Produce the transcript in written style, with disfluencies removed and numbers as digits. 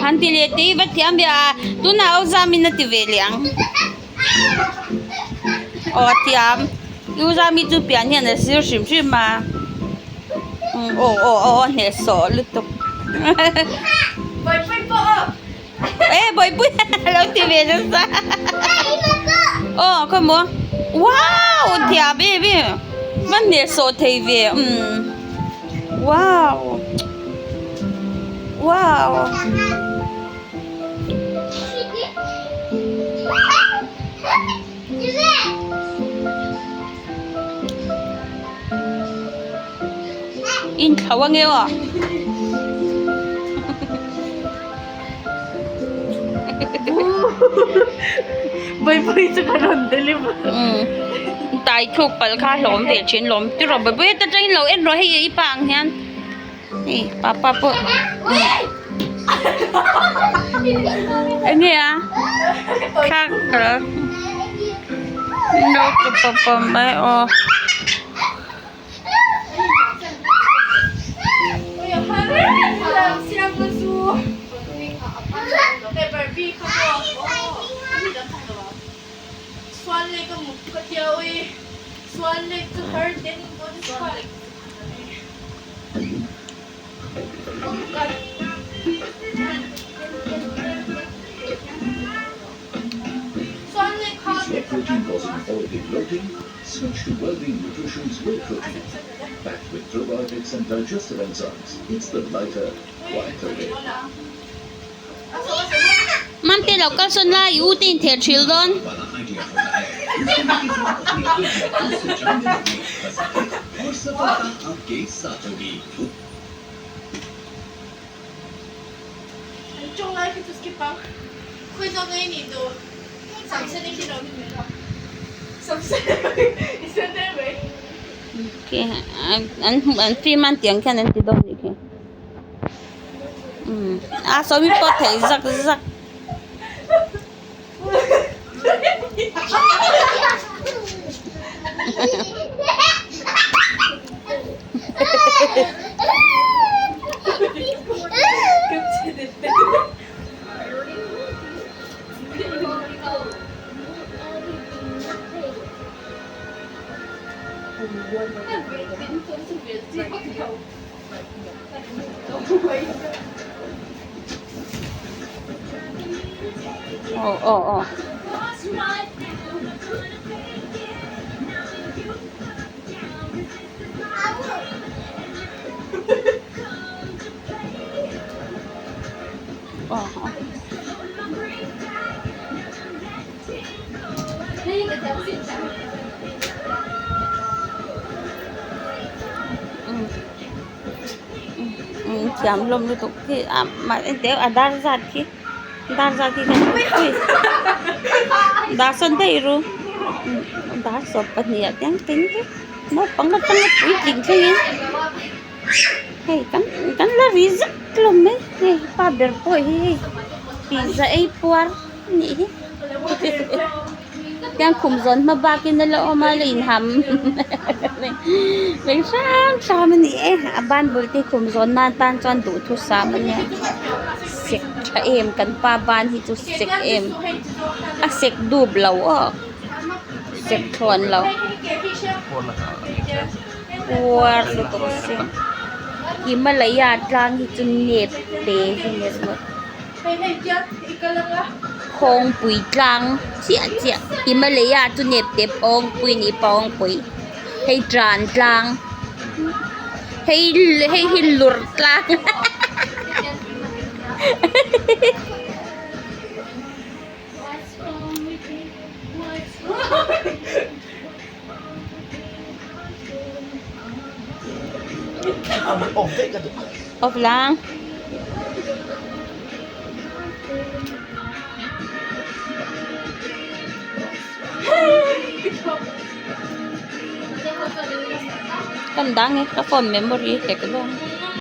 hắn thì liệt tí vật thiam bia tu nào ra mình là ti về liang thiam yêu ra mình tu biển hiện là siêu xỉm xỉm mà nè sọ lụt tục bồi bụi lâu ti về rồi sao con mua wow thiam baby vẫn nè sọ thấy về wow wow in khẩu nghe à bơi cho con hồn tới liêm tại thuộc bal kha lom về trên lom tu rồi bơi ta trên lầu em rồi hay gì bằng hen papa po ini ya kak no papa mai Swan Lake ang mukatiyaw Swan Lake to her then go to Swan Lake. Swan Lake Stop protein causing holiday bloating, switch to Well-being Nutrition's Low Protein. Packed with probiotics and digestive enzymes, it's the lighter, quieter way. Mom tell us cousin la you think their children Trong life itu skip bang. Kau tahu ni ni tu. Sampai ni kita ni mana? Sampai isn't that way? okay anh phim anh tiếng khen anh tí đâu gì kì sao biết có thể rắc rắc chạm lông liên tục thì mà anh téo đar ra thì kan đar sơn thấy rồi đar sọp bật nhẹ tiếng tính chứ nó bằng nó tăng nó quý chính thế hey kan la rizak lom me hey pa ber boy hey pizza ay puar ni yang khum zon ma ba kin la o ma lein ham leng sam ni ban bul ti khum zon man tan chon du thu sam ni sek cha em kan pa ban hi chu sek em a sek du blau sek thon lau puar lu to se Himalaya tlang hi chu net te hi ne mo Hong Pui Trang chia Himalaya tu nếp tép ong pui ni pong pui hay tràn trang hay lur trang off lang Ganda nga, ka phone memory, teka lang.